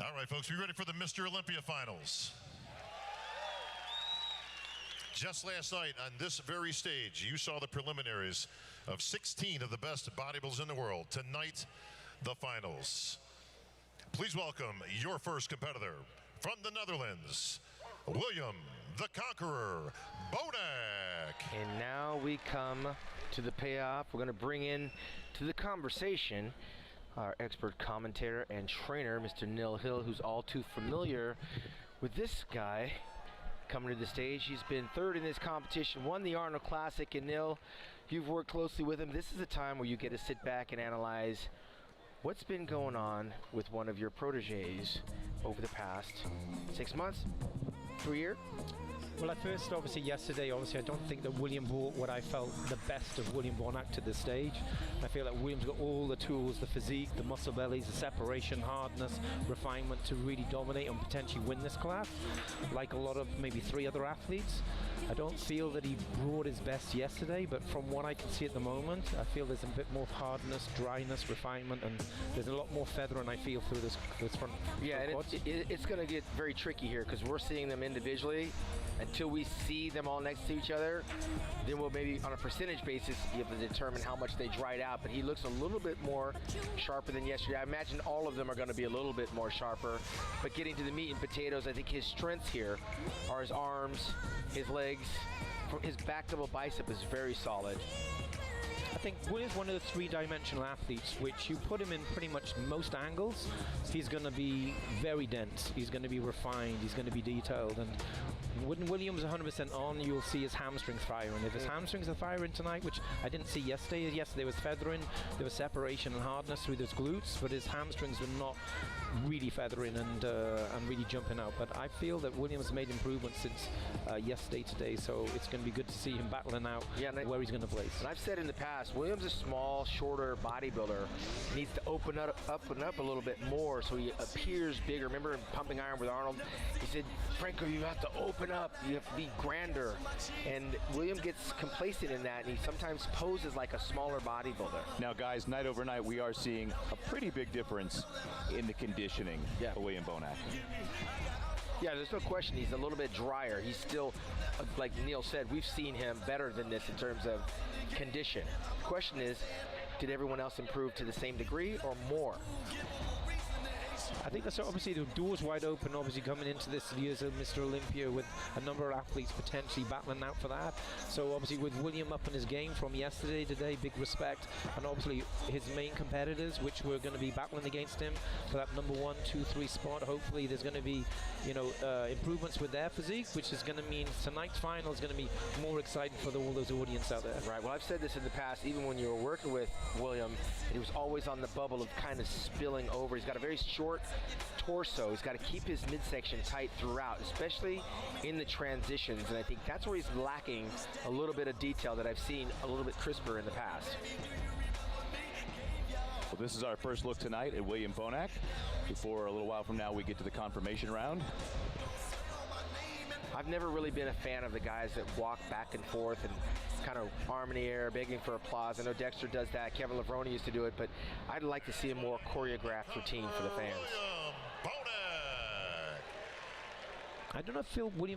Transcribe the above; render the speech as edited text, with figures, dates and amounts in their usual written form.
All right, folks, we ready for the Mr. Olympia finals? Just last night on this very stage, you saw the preliminaries of 16 of the best bodybuilders in the world. Tonight, the finals. Please welcome your first competitor from the Netherlands, William the Conqueror Bonac. And now we come to the payoff. We're going to bring in to the conversation our expert commentator and trainer, Mr. Neil Hill, who's all too familiar with this guy coming to the stage. He's been third in this competition, won the Arnold Classic, and Neil, you've worked closely with him. This is a time where you get to sit back and analyze what's been going on with one of your proteges over the past 6 months, 3 years. Well, at first, yesterday, I don't think that William brought what I felt the best of William Bonac to the stage. I feel like William's got all the tools, the physique, the muscle bellies, the separation, hardness, refinement to really dominate and potentially win this class. Like a lot of maybe 3 other athletes, I don't feel that he brought his best yesterday, but from what I can see at the moment, I feel there's a bit more hardness, dryness, refinement, and there's a lot more feathering I feel through this front. Yeah, and it's going to get very tricky here because we're seeing them individually. Until we see them all next to each other, then we'll maybe on a percentage basis be able to determine how much they dried out. But he looks a little bit more sharper than yesterday. I imagine all of them are going to be a little bit more sharper. But getting to the meat and potatoes, I think his strengths here are his arms, his legs. His back double bicep is very solid. I think William's one of the 3-dimensional athletes, which you put him in pretty much most angles, he's going to be very dense, he's going to be refined, he's going to be detailed, and when William's 100% on, you'll see his hamstrings firing. If his hamstrings are firing tonight, which I didn't see yesterday, yes, there was feathering, there was separation and hardness through those glutes, but his hamstrings were not really feathering and really jumping out. But I feel that William's made improvements since yesterday, today, so it's going to be good to see him battling out where he's going to place. And I've said in the past, William's a small, shorter bodybuilder. Needs to open up a little bit more so he appears bigger. Remember in Pumping Iron with Arnold, he said, Franco, you have to open up, you have to be grander. And William gets complacent in that, and he sometimes poses like a smaller bodybuilder. Now, guys, night over night, we are seeing a pretty big difference in the conditioning of William Bonac. Yeah, there's no question he's a little bit drier. He's still, like Neil said, we've seen him better than this in terms of condition. The question is, did everyone else improve to the same degree or more? I think that's obviously the door's wide open, obviously coming into this year's Mr. Olympia with a number of athletes potentially battling out for that. So obviously with William up in his game from yesterday, today, big respect. And obviously his main competitors, which were going to be battling against him for that number 1, 2, 3 spot. Hopefully there's going to be, improvements with their physique, which is going to mean tonight's final is going to be more exciting for all those audience out there. Right, well, I've said this in the past, even when you were working with William, he was always on the bubble of kind of spilling over. He's got a very short torso. He's got to keep his midsection tight throughout, especially in the transitions, and I think that's where he's lacking a little bit of detail that I've seen a little bit crisper in the past. Well, this is our first look tonight at William Bonac. Before a little while from now we get to the confirmation round. I've never really been a fan of the guys that walk back and forth and kind of arm in the air, begging for applause. I know Dexter does that. Kevin Levrone used to do it, but I'd like to see a more choreographed routine for the fans. William Bonac. I don't know if Williams